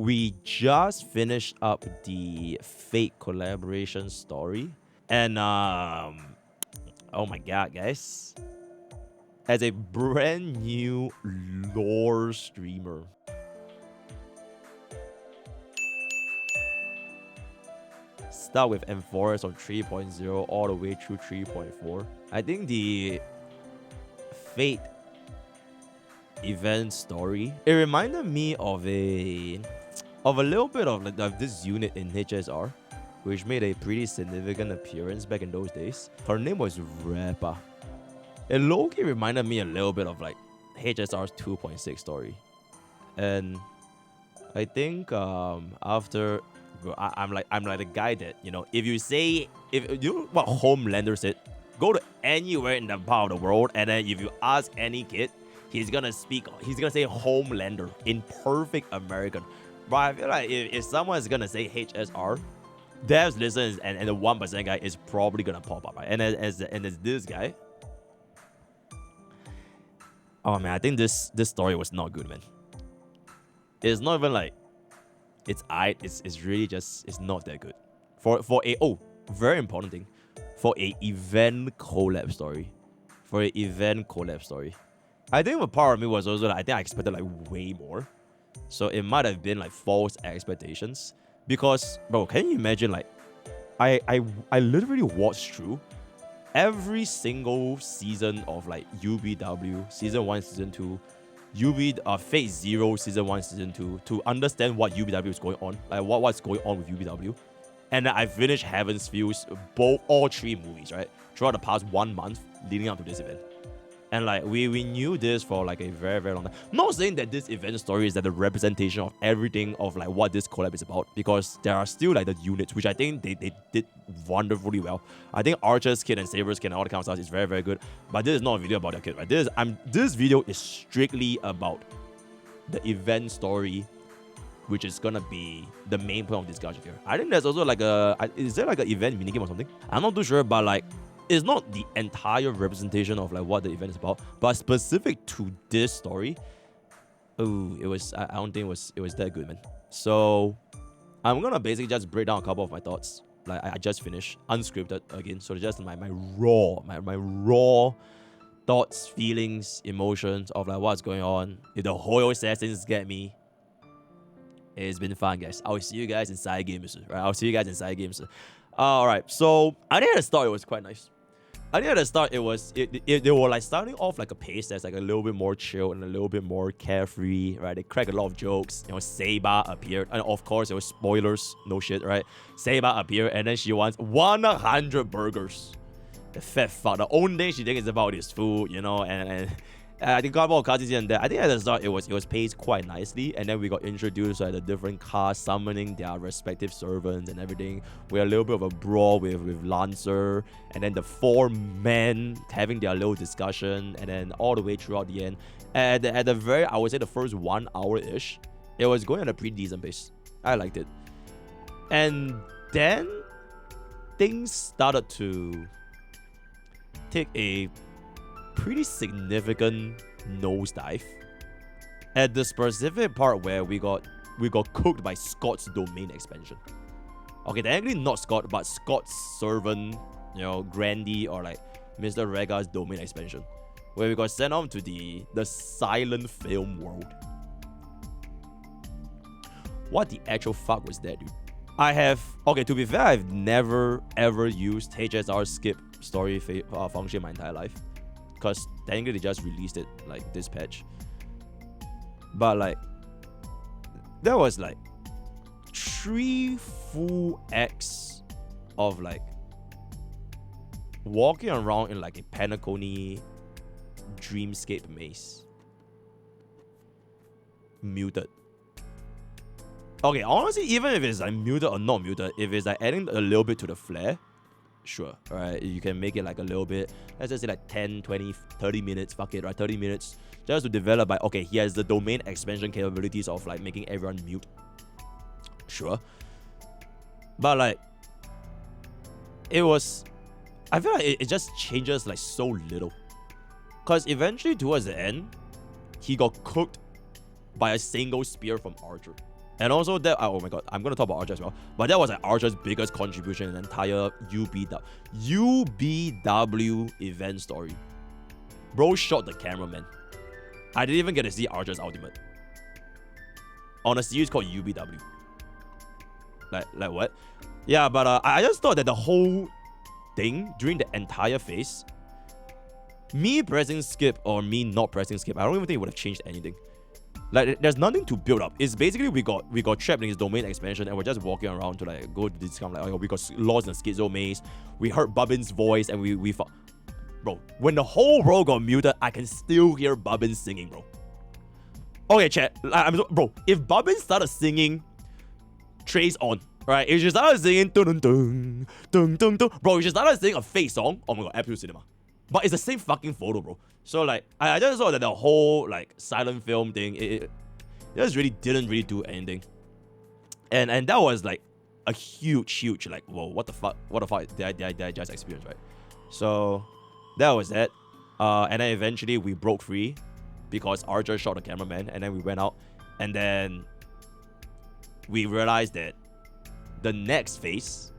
We just finished up the Fate collaboration story. And oh my god, guys. As a brand new lore streamer, start with Enforced on 3.0 all the way through 3.4. I think the Fate event story, it reminded me of a little bit of like of this unit in HSR, which made a pretty significant appearance back in those days. Her name was Rappa. It low-key reminded me a little bit of like HSR's 2.6 story. And I think after I'm like the guy that, you know, if you know what Homelander said, go to anywhere in the part of the world, and then if you ask any kid, he's gonna say Homelander in perfect American. But I feel like if someone's gonna say HSR, devs listens and the 1% guy is probably gonna pop up, right? And as this guy, oh man, I think this story was not good, man. It's not even like it's really just, it's not that good. For a very important thing, for a event collab story. I think a part of me was also like, I think I expected like way more. So it might have been like false expectations. Because, bro, can you imagine, like, I literally watched through every single season of like UBW, season 1, season 2, Fate Zero, season 1, season 2, to understand what UBW is going on, like what's going on with UBW. And I finished Heaven's Fields, all 3 movies, right, throughout the past 1 month leading up to this event. And like we knew this for like a very, very long time. Not saying that this event story is like the representation of everything of like what this collab is about, because there are still like the units, which I think they did wonderfully well. I think Archer's kid and Saber's kid and all the kind of stuff is very, very good. But this is not a video about their kid, right? This video is strictly about the event story, which is gonna be the main point of discussion here. I think there's also like is there like an event minigame or something? I'm not too sure, but like, it's not the entire representation of like what the event is about, but specific to this story, I don't think it was that good, man. So I'm gonna basically just break down a couple of my thoughts. Like I just finished unscripted again, so just my raw thoughts, feelings, emotions of like what's going on. If the whole assassins get me, it's been fun, guys. I'll see you guys in side games, right? All right, so I think the story was quite nice. I think at the start they were like starting off like a pace that's like a little bit more chill and a little bit more carefree, right? They crack a lot of jokes. You know, Saber appeared, and of course it was spoilers, no shit, right? Saber appeared, and then she wants 100 burgers. The fat fuck. The only thing she thinks about is food, you know, and I think got more cards here and there. I think at the start it was paced quite nicely, and then we got introduced to like, the different casts summoning their respective servants and everything. We had a little bit of a brawl with Lancer, and then the 4 men having their little discussion, and then all the way throughout the end. At the very, I would say the first 1 hour-ish, it was going at a pretty decent pace. I liked it. And then things started to take a pretty significant nosedive at the specific part where we got cooked by Scott's domain expansion. Okay, technically not Scott, but Scott's servant, you know, Grandy, or like Mr. Rega's domain expansion, where we got sent on to the silent film world. What the actual fuck was that, dude? To be fair, I've never ever used HSR skip story function my entire life, because technically they just released it like this patch. But like, there was like 3 full acts of like walking around in like a Penacony dreamscape maze. Muted. Okay, honestly, even if it's like muted or not muted, if it's like adding a little bit to the flair, sure, right? You can make it like a little bit, let's just say like 10, 20, 30 minutes, fuck it, right? 30 minutes just to develop by, okay, he has the domain expansion capabilities of like making everyone mute. Sure. But like, I feel like it just changes like so little. Because eventually towards the end, he got cooked by a single spear from Archer. And also that, oh my god, I'm gonna talk about Archer as well. But that was like Archer's biggest contribution in the entire UBW event story. Bro shot the cameraman. I didn't even get to see Archer's ultimate on a series called UBW. Like what? Yeah, but I just thought that the whole thing during the entire phase, me pressing skip or me not pressing skip, I don't even think it would have changed anything. Like, there's nothing to build up. It's basically we got trapped in his domain expansion and we're just walking around to like go to this kind of like, oh, we got lost in a schizo maze. We heard Bubbin's voice and we found... Bro, when the whole world got muted, I can still hear Bubbin singing, bro. Okay, chat. Bro, if Bubbin started singing Trace On, right? If she started singing dun dun dun dun dun, bro, if she started singing a Fate song, oh my god, absolute cinema. But it's the same fucking photo, bro. So like, I just saw that the whole like silent film thing, it just really didn't really do anything. And that was like a huge like, whoa, what the fuck did I just experience, right? So that was that. And then eventually we broke free because Archer shot the cameraman, and then we went out, and then we realized that the next phase,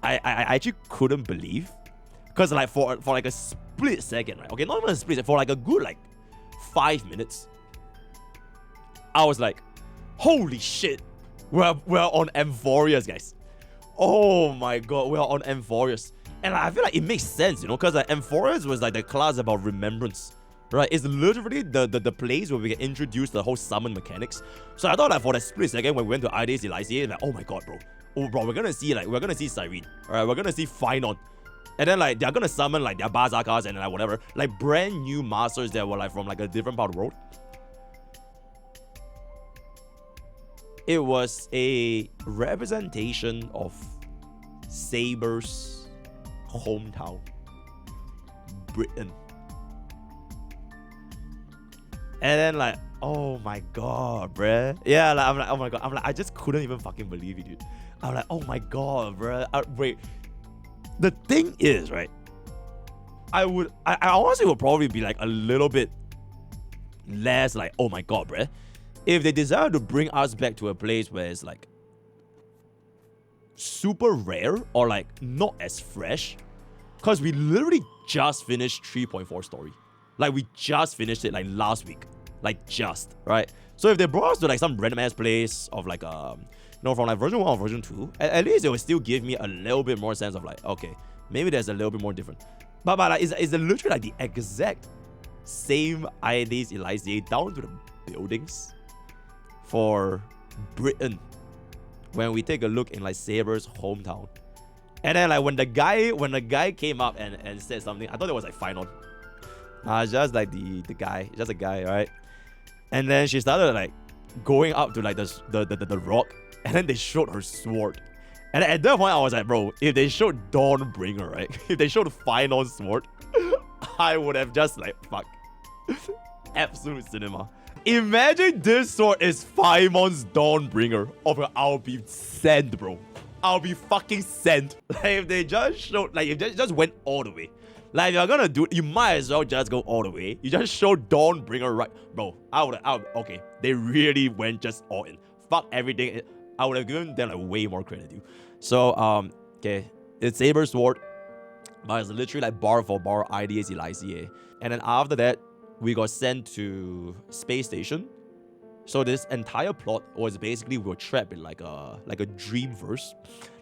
I actually couldn't believe. Because like for like a split second, right? Okay, not even a split second, for like a good like 5 minutes, I was like, holy shit, we're on Amphorius, guys. Oh my god, we're on Amphorius. And I feel like it makes sense, you know, because like Amphorius was like the class about remembrance, right? It's literally the place where we get introduced to the whole summon mechanics. So I thought like for that split second when we went to ID's Elysia, like, oh my god, bro. Oh bro, we're gonna see Cyrene, alright, we're gonna see Phynon. And then like they're gonna summon like their Bazakas and like whatever, like brand new masters that were like from like a different part of the world. It was a representation of Saber's hometown, Britain. And then like, oh my god, bruh. Yeah, like I'm like, oh my god, I just couldn't even fucking believe it, dude. I'm like, oh my god, bruh. Wait. The thing is, right, I honestly would probably be like a little bit less like, oh my god, bruh, if they desire to bring us back to a place where it's like super rare or like not as fresh, because we literally just finished 3.4 story. Like we just finished it like last week, like just, right? So if they brought us to like some random ass place of like no, from like version 1 or version 2, at least it will still give me a little bit more sense of like, okay, maybe there's a little bit more different. But like, it's literally like the exact same ID's Elysia down to the buildings for Britain when we take a look in like Saber's hometown. And then like when the guy came up and said something, I thought it was like Phynon. Just like the guy, just a guy, right? And then she started like going up to like the rock. And then they showed her sword. And at that point, I was like, bro, if they showed Dawnbringer, right? If they showed Phynon's sword, I would have just like, fuck. Absolute cinema. Imagine this sword is Phymon's Dawnbringer. I'll be sent, bro. I'll be fucking sent. Like, if they just showed, like, if they just went all the way. Like, if you're gonna do it, you might as well just go all the way. You just show Dawnbringer, right? Bro, okay. They really went just all in. Fuck everything. I would have given them like way more credit, dude. So, okay, it's Saber Sword, but it's literally like bar for bar ID's Elysia. And then after that, we got sent to Space Station. So this entire plot was basically we were trapped in like a dreamverse,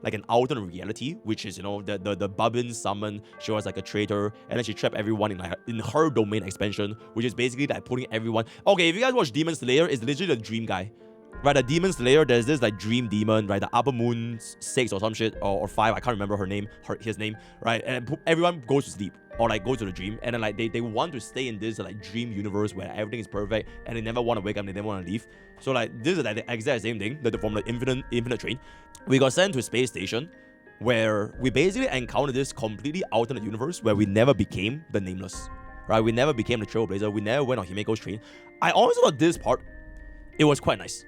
like an alternate reality, which is, you know, the Bubbin summon. She was like a traitor, and then she trapped everyone in her domain expansion, which is basically like putting everyone. Okay, if you guys watch Demon Slayer, it's literally the dream guy. Right, the Demon Slayer, there's this like dream demon, right? The Upper Moon 6 or some shit, or 5, I can't remember his name, right? And everyone goes to sleep or like goes to the dream, and then like they want to stay in this like dream universe where everything is perfect, and they never want to wake up, they never want to leave. So like this is like the exact same thing from the infinite train. We got sent to a space station where we basically encountered this completely alternate universe where we never became the Nameless, right? We never became the Trailblazer. We never went on Himeko's train. I honestly thought this part, it was quite nice.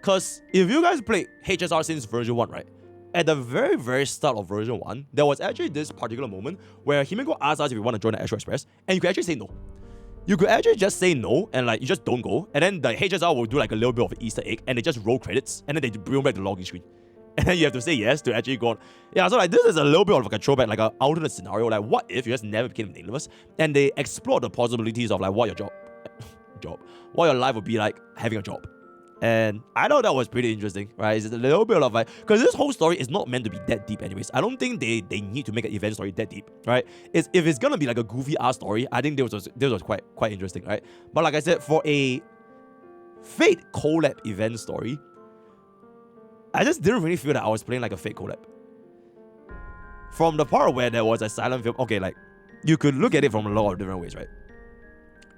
Because if you guys played HSR since version 1, right? At the very, very start of version 1, there was actually this particular moment where Himeko asked us if we want to join the Astro Express, and you can actually say no. you could actually just say no and like you just don't go, and then the HSR will do like a little bit of an Easter egg and they just roll credits and then they bring back the login screen. And then you have to say yes to actually go on. Yeah, so like this is a little bit of like a throwback, like an alternate scenario. Like what if you just never became nameless and they explore the possibilities of like what what your life would be like having a job. And I thought that was pretty interesting, right? It's a little bit of like, because this whole story is not meant to be that deep anyways. I don't think they need to make an event story that deep, right? If it's gonna be like a goofy ass story, I think this was quite interesting, right? But like I said, for a Fate Collab event story, I just didn't really feel that I was playing like a Fate Collab. From the part where there was a silent film, okay, like you could look at it from a lot of different ways, right?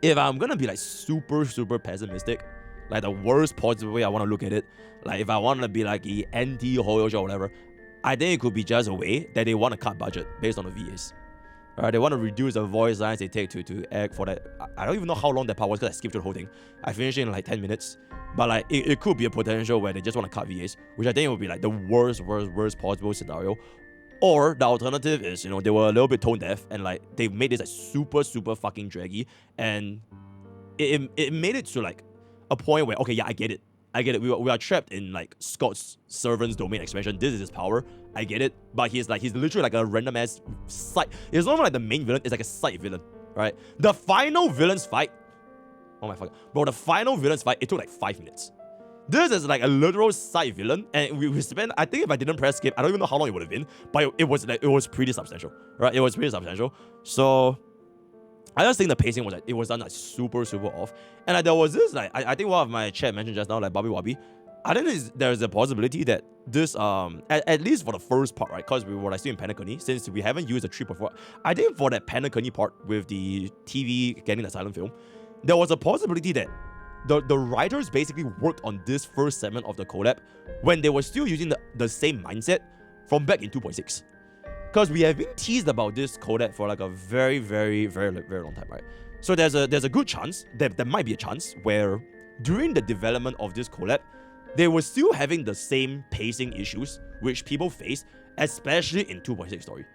If I'm gonna be like super pessimistic, like the worst possible way I want to look at it, like if I want to be like the anti-Hoyo or whatever, I think it could be just a way that they want to cut budget based on the VAs. Right? They want to reduce the voice lines they take to act for that. I don't even know how long that part was because I skipped through the whole thing. I finished it in like 10 minutes. But like it could be a potential where they just want to cut VAs, which I think would be like the worst possible scenario. Or the alternative is, you know, they were a little bit tone deaf and like they made this like super fucking draggy, and it made it to like a point where, okay, yeah, I get it. We are trapped in like Scott's servant's domain expansion. This is his power. I get it. But he's literally like a random ass side. It's not even like the main villain. It's like a side villain, right? The final villain's fight. Oh my fuck, bro! The final villain's fight. It took like 5 minutes. This is like a literal side villain, and we spent. I think if I didn't press skip, I don't even know how long it would have been. But it was pretty substantial, right? It was pretty substantial. So I just think the pacing was done like super off, and like there was this like I think one of my chat mentioned just now, like Bobby Wobby. I think there's a possibility that this at least for the first part, right? Because we were like still in Panacony, since we haven't used the 3.4. I think for that Panacony part with the TV getting the silent film, there was a possibility that the writers basically worked on this first segment of the collab when they were still using the same mindset from back in 2.6. Because we have been teased about this collab for like a very long time, right? So there's a good chance that there might be a chance where during the development of this collab, they were still having the same pacing issues which people face, especially in 2.6 story.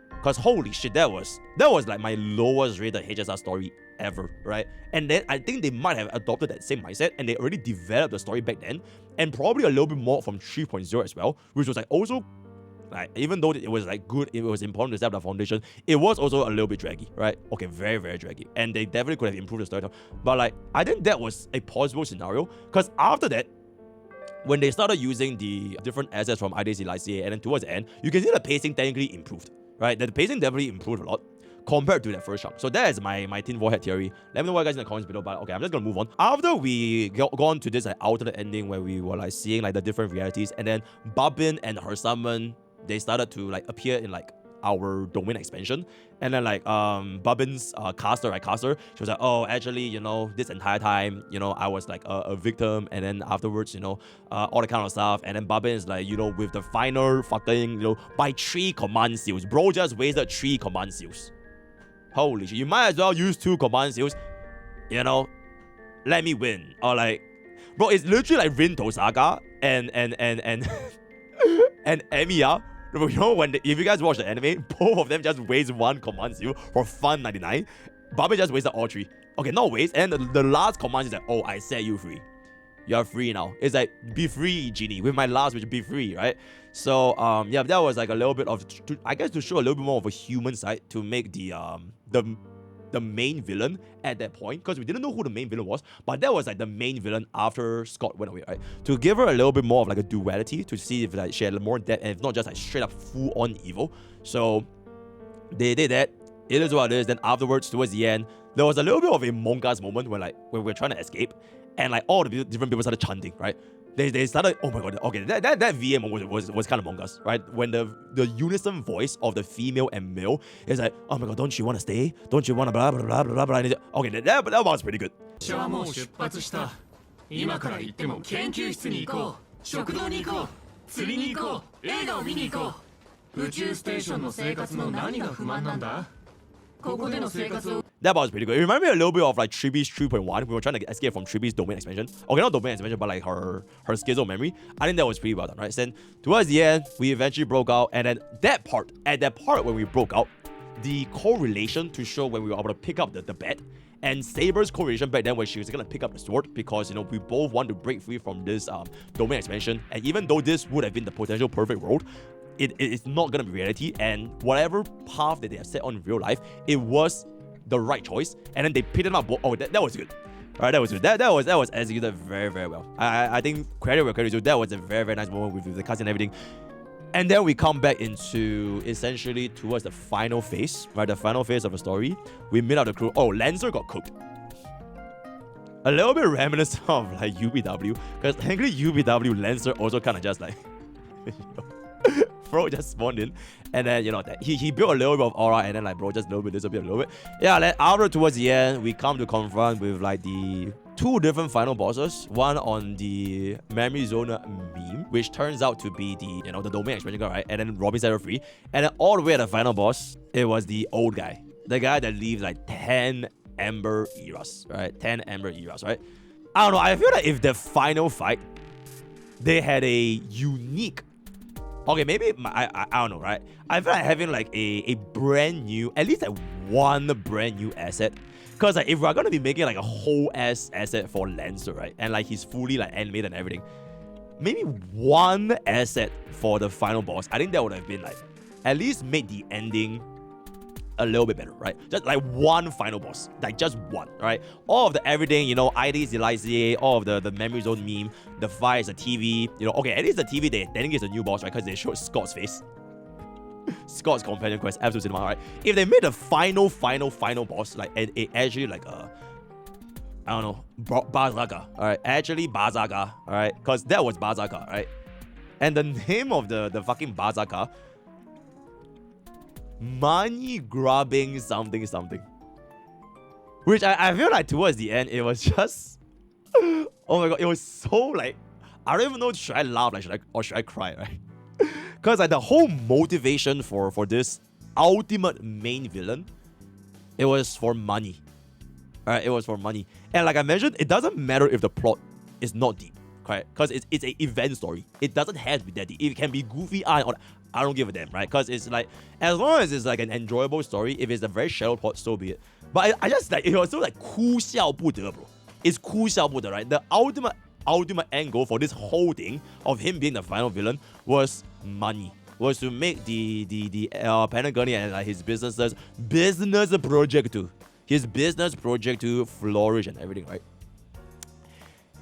Because holy shit, that was like my lowest rated HSR story ever, right? And then I think they might have adopted that same mindset and they already developed the story back then, and probably a little bit more from 3.0 as well, which was like also like, even though it was like good, it was important to set up the foundation, it was also a little bit draggy, right? Okay, very draggy. And they definitely could have improved the storytelling. But like, I think that was a possible scenario, because after that, when they started using the different assets from IDC Lycée, and then towards the end, you can see the pacing technically improved, right? The pacing definitely improved a lot compared to that first chunk. So that is my tinfoil hat theory. Let me know what you guys in the comments below, but okay, I'm just gonna move on. After we gone to this like alternate ending where we were like seeing like the different realities, and then Babin and her summon, they started to like appear in like our domain expansion, and then like Babin's caster, she was like, oh, actually, you know, this entire time, you know, I was like a victim, and then afterwards, you know, all the kind of stuff, and then Babin is like, you know, with the final fucking, you know, by 3 command seals, bro just wasted 3 command seals. Holy shit, you might as well use 2 command seals, you know, let me win. Or like, bro, it's literally like Rin Tosaka and and Emiya. You know, if you guys watch the anime, both of them just waste 1 command seal for fun 99. Bobby just wasted all 3. Okay, not waste. And the last command is like, oh, I set you free. You're free now. It's like, be free, genie. With my last wish, be free, right? So, yeah, that was like a little bit of, I guess, to show a little bit more of a human side, to make the main villain at that point, because we didn't know who the main villain was, but that was like the main villain after Scott went away, right? To give her a little bit more of like a duality, to see if like she had more depth and if not just like straight up full on evil. So they did that. It is what it is. Then afterwards, towards the end, there was a little bit of a Among Us moment when like when we were trying to escape, and like all the different people started chanting, right? They started, oh my god, okay, that VM was kind of Among Us, right? When the unison voice of the female and male is like, oh my god, don't you want to stay? Don't you want to blah blah blah blah blah? Okay, that was pretty good. That was pretty good. It reminded me a little bit of like Triby's 3.1. We were trying to escape from Triby's domain expansion. Okay, not domain expansion, but like her schizo memory. I think that was pretty well done, right? Then towards the end, we eventually broke out, and then at that part when we broke out, the correlation to show when we were able to pick up the bat And Saber's correlation back then was she was gonna pick up the sword because, you know, we both want to break free from this domain expansion. And even though this would have been the potential perfect world, it's not gonna be reality. And whatever path that they have set on in real life, it was the right choice. And then they picked it up. Oh, that was good. All right, that was good. That was executed very, very well. I think credit where credit is due. That was a very, very nice moment with the cuts and everything. And then we come back into essentially towards the final phase, right? The final phase of the story. We meet up the crew. Oh, Lancer got cooked. A little bit reminiscent of like UBW, because technically UBW Lancer also kind of just like bro just spawned in, and then, you know, that he built a little bit of aura, and then like bro just a little bit disappeared a little bit. Yeah, then after towards the end, we come to confront with like the 2 different final bosses. One on the memory zone meme, which turns out to be the, you know, the domain expansion guy, right? And then Robin set her free, and then all the way at the final boss, it was the old guy, the guy that leaves like 10 Ember eras, right? 10 Ember eras, right? I don't know. I feel like if the final fight, they had a unique. Okay, maybe I don't know, right? I feel like having like a brand new, at least like one brand new asset. Cause like if we're gonna be making like a whole ass asset for Lancer, right? And like he's fully like animated and everything, maybe one asset for the final boss. I think that would have been like at least made the ending a little bit better, right? Just like one final boss, like just one, right? All of the everything, you know, IDs, Elysia, all of the memory zone meme, the fires, the TV, you know, okay, at least the TV, they think it's a new boss, right? Because they showed Scott's face. Scott's companion quest, absolute cinema, right? If they made the final boss, like it actually like I don't know, Bazaka, alright? Actually Bazaka, alright? Because that was Bazaka, right? And the name of the fucking Bazaka, money grabbing something, which I feel like towards the end it was just oh my god, it was so like, I don't even know, should I laugh, like should I cry, right? Because like the whole motivation for this ultimate main villain, it was for money. Alright, it was for money. And like I mentioned, it doesn't matter if the plot is not deep, correct? Because it's an event story. It doesn't have to be that deep. It can be goofy, I don't give a damn, right? Because it's like, as long as it's like an enjoyable story, if it's a very shallow plot, so be it. But I just like, it was so like 哭笑不得, bro. It's 哭笑不得, right? The ultimate end goal for this whole thing of him being the final villain was money. Was to make the Patagonia and like his business project to flourish and everything, right?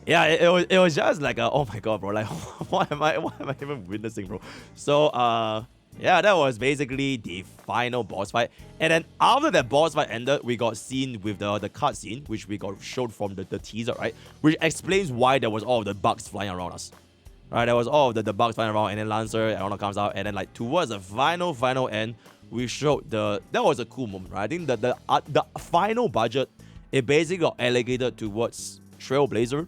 Yeah, it was just like oh my god, bro, like what am I even witnessing, bro? So yeah, that was basically the final boss fight. And then after that boss fight ended, we got seen with the cutscene, which we got showed from the teaser, right? Which explains why there was all of the bugs flying around us. Right, there was all of the bugs flying around, and then Lancer, I don't know, comes out, and then like towards the final end, we showed that was a cool moment, right? I think the final budget, it basically got allocated towards Trailblazer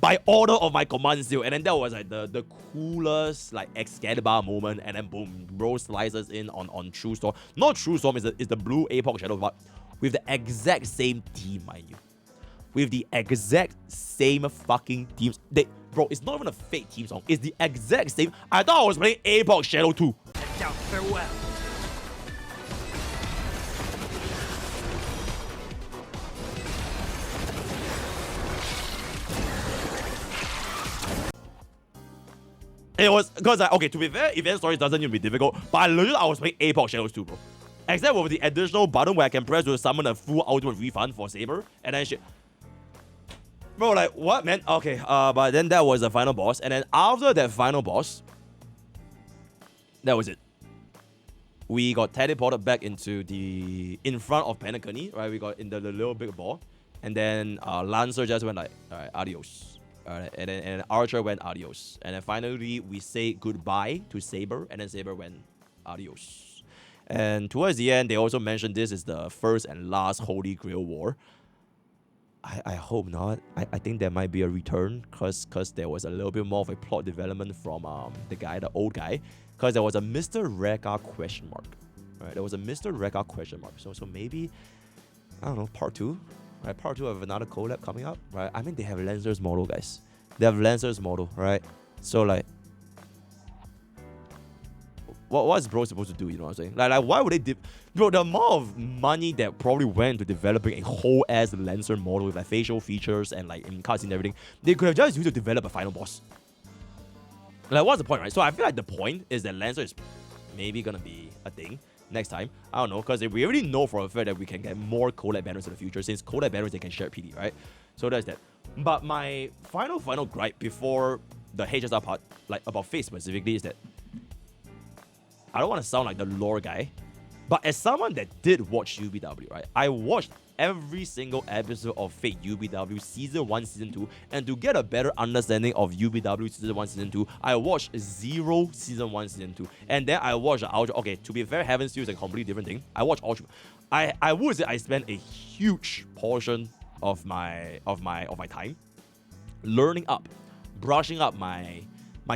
by order of my command seal, and then that was like the coolest like Excalibur moment, and then boom, bro slices in on True Storm. Not True Storm, is the blue APOC Shadow, but with the exact same team, mind you. With the exact same fucking teams. Bro, it's not even a fake team song. It's the exact same. I thought I was playing APOC Shadow 2. Farewell. It was because like, okay, to be fair, event stories doesn't need to be difficult, but I was playing APOC Shadows 2, bro. Except with the additional button where I can press to summon a full ultimate refund for Saber, and then shit. Bro, like, what, man? Okay, but then that was the final boss, and then after that final boss, that was it. We got teleported back into in front of Penacony, right? We got in the little big ball, and then Lancer just went like, all right, adios. Alright, and then Archer went adios. And then finally, we say goodbye to Saber, and then Saber went adios. And towards the end, they also mentioned this is the first and last Holy Grail War. I hope not. I think there might be a return, because there was a little bit more of a plot development from the old guy. Because there was a Mr. Reka question mark. Right, there was a Mr. Reka question mark. So maybe, I don't know, part 2? Right, part 2 of another collab coming up, right? I mean, they have Lancer's model, guys. They have Lancer's model, right? So, like, what's bro supposed to do? You know what I'm saying? Like why would they bro, the amount of money that probably went into developing a whole ass Lancer model with like facial features and like in cutscenes and everything, they could have just used to develop a final boss. Like, what's the point, right? So I feel like the point is that Lancer is maybe gonna be a thing next time. I don't know, because we already know for a fact that we can get more collab banners in the future, since collab banners they can share PD, right? So that's that. But my final gripe before the HSR part, like about Fate specifically, is that I don't want to sound like the lore guy, but as someone that did watch UBW, right? I watched every single episode of Fate UBW Season 1, Season 2, and to get a better understanding of UBW Season 1, Season 2, I watched Zero Season 1, Season 2, and then I watched Ultra. Okay, to be fair, Heaven's Feel is a completely different thing. I watched Ultra. I would say I spent a huge portion of my time learning up, brushing up my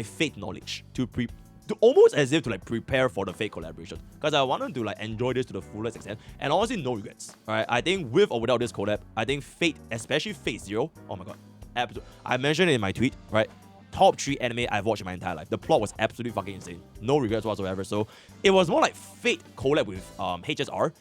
Fate knowledge to almost as if to like prepare for the Fate collaboration, because I wanted to like enjoy this to the fullest extent, and honestly no regrets. Alright, I think with or without this collab, I think Fate, especially Fate Zero, oh my god, absolute. I mentioned it in my tweet, right? Top 3 anime I've watched in my entire life. The plot was absolutely fucking insane. No regrets whatsoever. So it was more like Fate collab with HSR.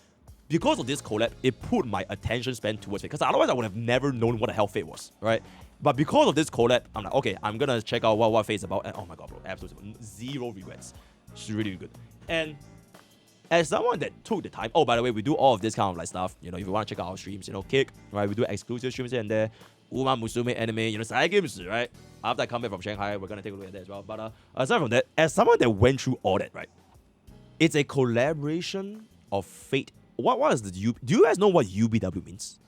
Because of this collab, it put my attention span towards Fate, because otherwise I would have never known what the hell Fate was, right? But because of this collab, I'm like, okay, I'm gonna check out what Fate's about, and oh my god, bro, absolutely zero regrets. It's really good. And as someone that took the time, oh, by the way, we do all of this kind of like stuff, you know, if you want to check out our streams, you know, Kick, right, we do exclusive streams here and there, Uma Musume anime, you know, side games, right? After I come back from Shanghai, we're gonna take a look at that as well. But aside from that, as someone that went through all that, right, it's a collaboration of Fate. What is the do you guys know what UBW means?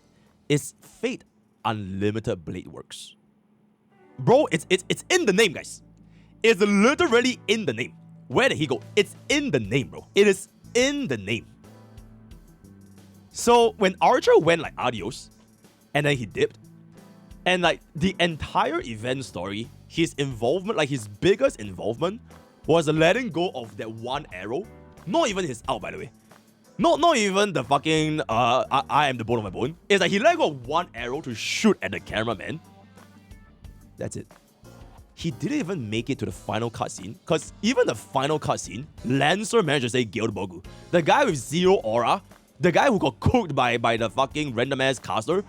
It's Fate Unlimited Blade Works. Bro, it's in the name, guys. It's literally in the name. Where did he go? It's in the name, bro. It is in the name. So when Archer went like adios, and then he dipped, and like the entire event story, his involvement, like his biggest involvement, was letting go of that one arrow. Not even his out, by the way. Not even the fucking I am the bone of my bone. It's like he let go of one arrow to shoot at the cameraman. That's it. He didn't even make it to the final cutscene, because even the final cutscene, Lancer managed to say Guild Bogu. The guy with zero aura, the guy who got cooked by the fucking random ass caster,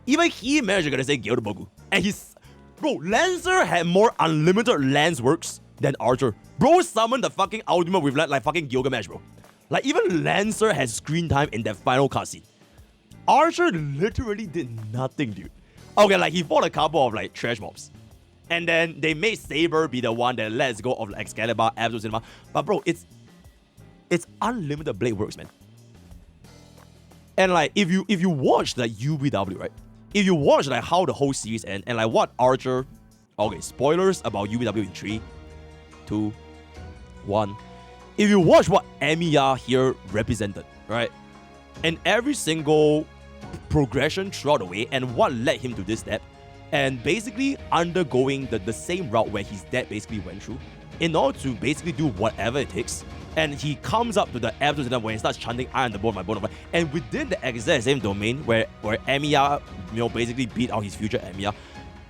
even he managed to say Guild Bogu. And bro, Lancer had more unlimited lance works than Archer. Bro summoned the fucking ultimate with like fucking Gilgamesh, bro. Like, even Lancer has screen time in that final cutscene. Archer literally did nothing, dude. Okay, like, he fought a couple of, like, trash mobs. And then they made Saber be the one that lets go of like, Excalibur, Absolute Cinema. But, bro, it's unlimited blade works, man. And, like, if you watch, like, UBW, right? If you watch, like, how the whole series ends, and, like, what Archer... Okay, spoilers about UBW in 3, 2, 1... If you watch what Emiya here represented, right? And every single progression throughout the way and what led him to this step, and basically undergoing the same route where his dad basically went through in order to basically do whatever it takes. And he comes up to the absolute center when he starts chanting I am the bone of my bone. And within the exact same domain where Emiya, you know, basically beat out his future Emiya,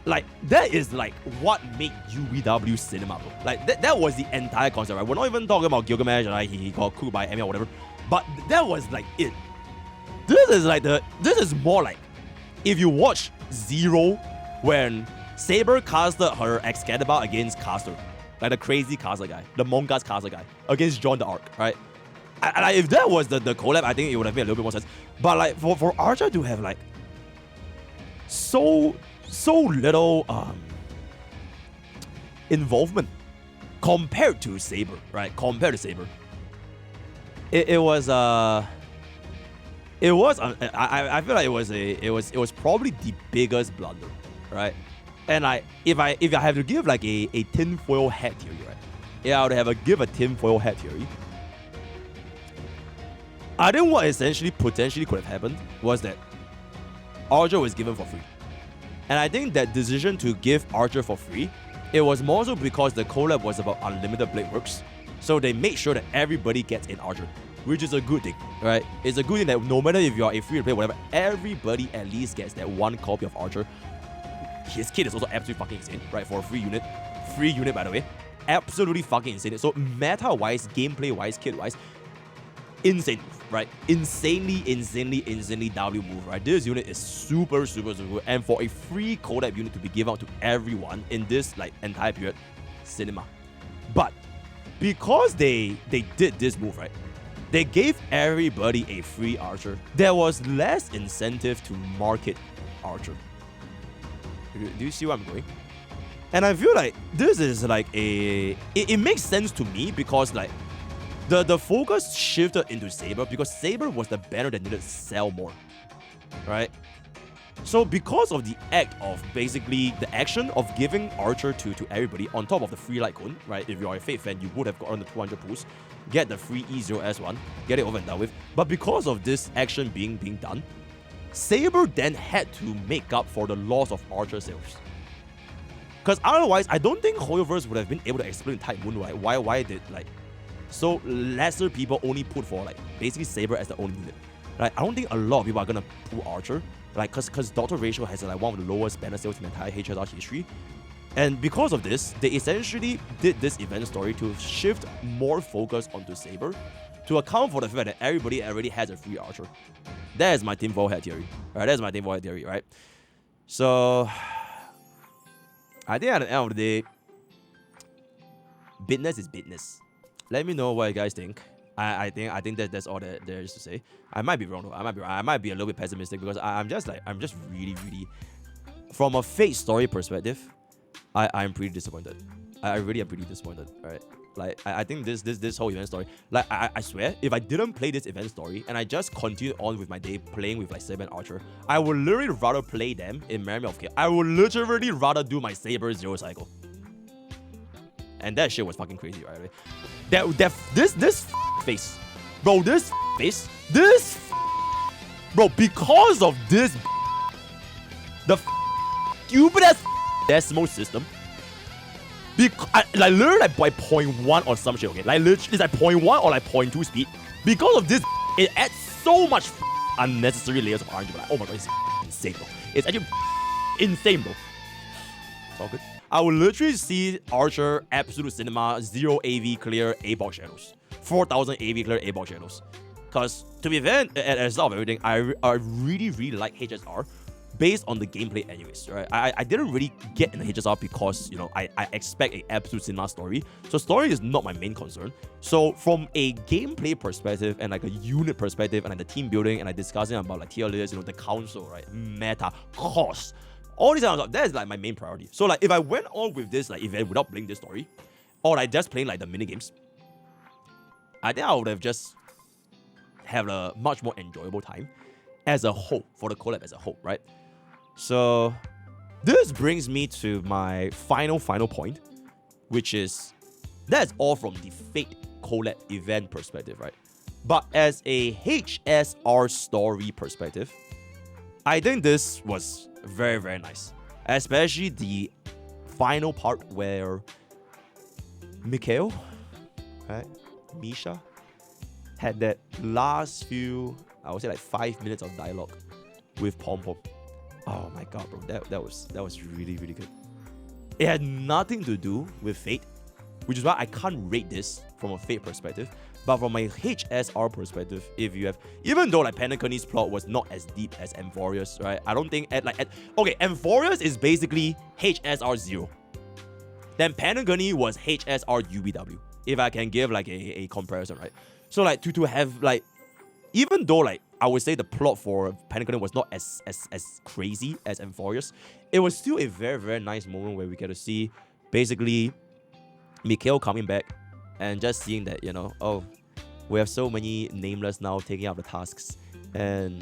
like, that is, like, what made UBW cinema, bro. Like, that was the entire concept, right? We're not even talking about Gilgamesh, like, he got cooked by Emi or whatever. But that was, like, it. This is more like, if you watch Zero, when Saber casted her Excalibur against Caster. Like, the crazy caster guy. The Mongas caster guy. Against John the Arc, right? And if that was the collab, I think it would have made a little bit more sense. But, like, for Archer to have, like, so little involvement compared to Saber, right? Compared to Saber, it was I feel like it was probably the biggest blunder, right? And if I have to give like a tinfoil hat theory, right? Yeah, I would give a tinfoil hat theory. I think what essentially potentially could have happened was that Archer was given for free. And I think that decision to give Archer for free, it was more so because the collab was about unlimited blade works. So they made sure that everybody gets an Archer, which is a good thing, right? It's a good thing that no matter if you are a free to play, whatever, everybody at least gets that one copy of Archer. His kit is also absolutely fucking insane, right? For a free unit. Free unit, by the way. absolutely fucking insane. So meta-wise, gameplay-wise, kit-wise, insane move, right? Insanely W move, right? This unit is super good. And for a free collab unit to be given out to everyone in this like entire period, cinema. But because they did this move, right? They gave everybody a free archer. There was less incentive to market archer. Do you see where I'm going? And I feel like this is like it makes sense to me because like the focus shifted into Saber because Saber was the banner that needed to sell more, right? So because of the act of basically the action of giving Archer to everybody on top of the free light cone, right? If you are a Fate fan, you would have gotten the 200 pools, get the free E0S1, get it over and done with. But because of this action being done, Saber then had to make up for the loss of Archer sales. Because otherwise, I don't think Hoyoverse would have been able to explain Type Moon, right? Why did like so lesser people only put for like basically Saber as the only unit, right? I don't think a lot of people are gonna pull Archer, like because Doctor Ratio has like one of the lowest banner sales in the entire HSR history, and because of this, they essentially did this event story to shift more focus onto Saber, to account for the fact that everybody already has a free Archer. That is my tinfoil hat theory, right? That's my tinfoil hat theory, right? So I think at the end of the day, business is business. Let me know what you guys think. I think that's all that there is to say. I might be wrong though. I might be a little bit pessimistic because I'm just really from a Fate story perspective, I'm pretty disappointed. I really am pretty disappointed. Right? Like I think this whole event story, like I swear, if I didn't play this event story and I just continued on with my day playing with like Saber and Archer, I would literally rather play them in Memory of Chaos. I would literally rather do my Saber 0 cycle. And that shit was fucking crazy, right? This face, bro, this bro, because of this, the stupid ass decimal system, like literally like by 0.1 or some shit, okay, like literally it's like 0.1 or like 0.2 speed. Because of this, it adds so much unnecessary layers of RNG. But like, oh my god, it's insane, bro. It's actually insane, bro. It's all good. I will literally see Archer, Absolute Cinema, 0 AV clear A-box shadows. 4,000 AV clear A-box shadows. Because, to be fair, at the start of everything, I really like HSR based on the gameplay anyways, right? I didn't really get in the HSR because, you know, I expect an Absolute Cinema story. So story is not my main concern. So from a gameplay perspective and like a unit perspective and like the team building and like discussing about like tier lists, you know, the council, right? Meta, cost. All these kind of stuff, that is like my main priority. So like if I went on with this like event without playing this story, or like just playing like the mini games, I think I would have just have a much more enjoyable time as a whole, for the collab as a whole, right? So this brings me to my final point, which is that's all from the Fate Collab event perspective, right? But as a HSR story perspective, I think this was very nice, especially the final part where Mikhail, right, Misha, had that last few, I would say like 5 minutes of dialogue with Pom Pom. Oh my god, bro, that was really good. It had nothing to do with Fate, which is why I can't rate this from a Fate perspective. But from a HSR perspective, if you have, even though like Penacony's plot was not as deep as Amphorius, right? I don't think okay, Amphorius is basically HSR 0. Then Penacony was HSR UBW. If I can give like a comparison, right? So like to have like, even though like I would say the plot for Penacony was not as crazy as Amphorius, it was still a very nice moment where we get to see basically Mikhail coming back and just seeing that, you know, oh, we have so many nameless now taking up the tasks. And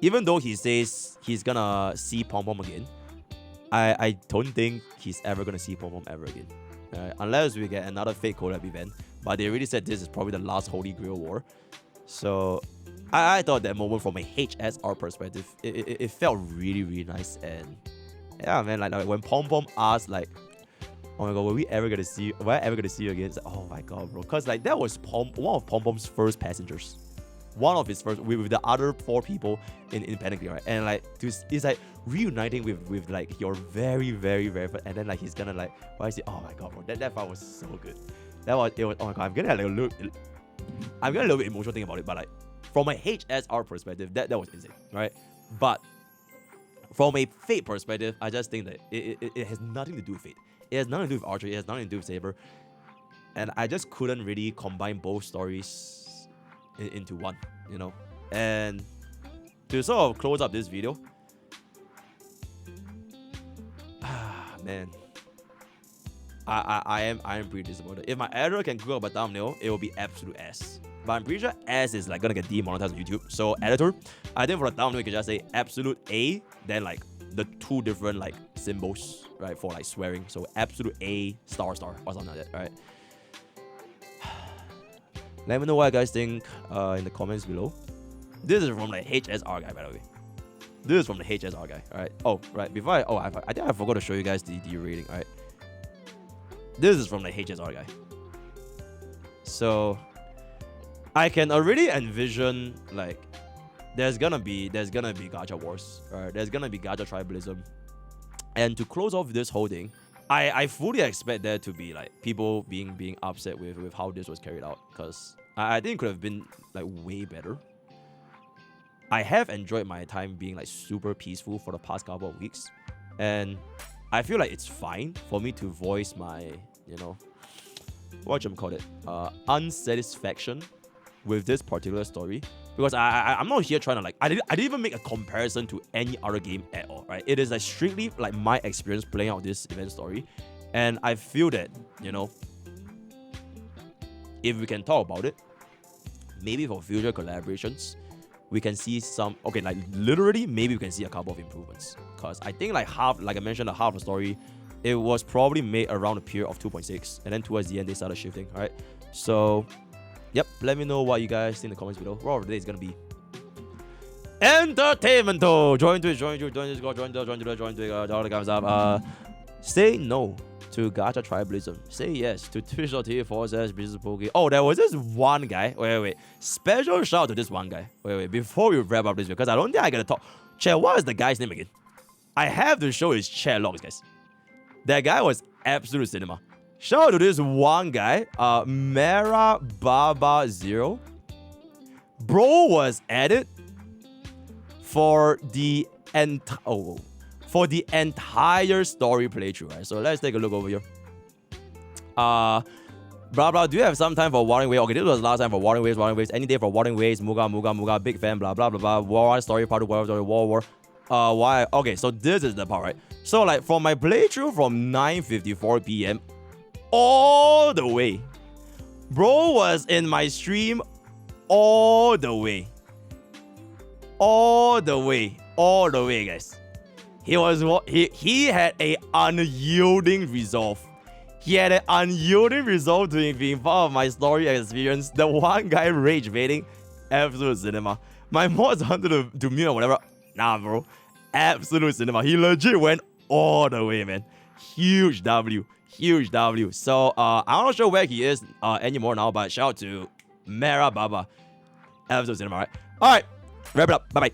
even though he says he's gonna see Pom Pom again, I don't think he's ever gonna see Pom Pom ever again. Unless we get another Fate Collab event. But they already said this is probably the last Holy Grail War. So I thought that moment from a HSR perspective, it felt really nice. And yeah, man, like when Pom Pom asked like, oh my god, were we ever gonna see you again? It's like, oh my god, bro. Cause like that was one of Pom Pom's first passengers. one of his first with the other 4 people in Panic, right? And like it's like reuniting with like your very first, and then like he's gonna like why is it? Oh my god, bro, that part was so good. It was oh my god, I'm getting a little bit emotional thinking about it, but like from a HSR perspective, that was insane, right? But from a Fate perspective, I just think that it has nothing to do with Fate. It has nothing to do with archery. It has nothing to do with Saber. And I just couldn't really combine both stories into one, you know? And to sort of close up this video, man, I am pretty disappointed. If my editor can cook up a thumbnail, it will be absolute ass. But I'm pretty sure ass is like gonna get demonetized on YouTube. So editor, I think for the thumbnail you can just say absolute A, then like the 2 different like symbols, right, for like swearing. So absolute A star or something like that, right? Let me know what you guys think in the comments below. This is from the HSR guy, by the way. This is from the HSR guy, alright? Oh, right, before I think I forgot to show you guys the rating, alright? This is from the HSR guy. So I can already envision like there's gonna be gacha wars, right? There's gonna be gacha tribalism. And to close off this whole thing, I fully expect there to be like people being upset with how this was carried out, because I think it could have been like way better. I have enjoyed my time being like super peaceful for the past couple of weeks, and I feel like it's fine for me to voice my, you know, unsatisfaction with this particular story, because I'm not here trying to like I didn't even make a comparison to any other game at all, right? It is like strictly like my experience playing out this event story, and I feel that, you know, if we can talk about it, maybe for future collaborations we can see some, okay, like literally maybe we can see a couple of improvements, because I think like half, like I mentioned, half of the story, it was probably made around the period of 2.6, and then towards the end they started shifting, right? So yep, let me know what you guys think in the comments below. Raw today is gonna be entertainment. Join Discord, join all the guys up. Say no to gacha tribalism. Say yes to twitch.tv/MrPokke. Oh, there was this one guy. Wait. Special shout out to this one guy. Wait. Before we wrap up this, because I don't think I gotta talk. Chat, what is the guy's name again? I have to show his chat logs, guys. That guy was absolute cinema. Shout out to this one guy, Mera Baba 0. Bro was added for the entire story playthrough, right? So let's take a look over here. Blah blah. Do you have some time for Warring Waves? Okay, this was last time for Warring Waves. Any day for Warring Waves. Muga. Big fan. Blah blah blah blah. War story part of war. Why? Okay, so this is the part, right? So like from my playthrough from 9:54 p.m. all the way, bro was in my stream all the way, guys. He had a unyielding resolve. He had an unyielding resolve to being part of my story experience. The one guy rage baiting, absolute cinema. My mods wanted to mute or whatever. Nah, bro, absolute cinema. He legit went all the way, man. Huge W. So I'm not sure where he is anymore now, but shout out to Mera Baba. Absolute cinema, right? Alright, wrap it up. Bye bye.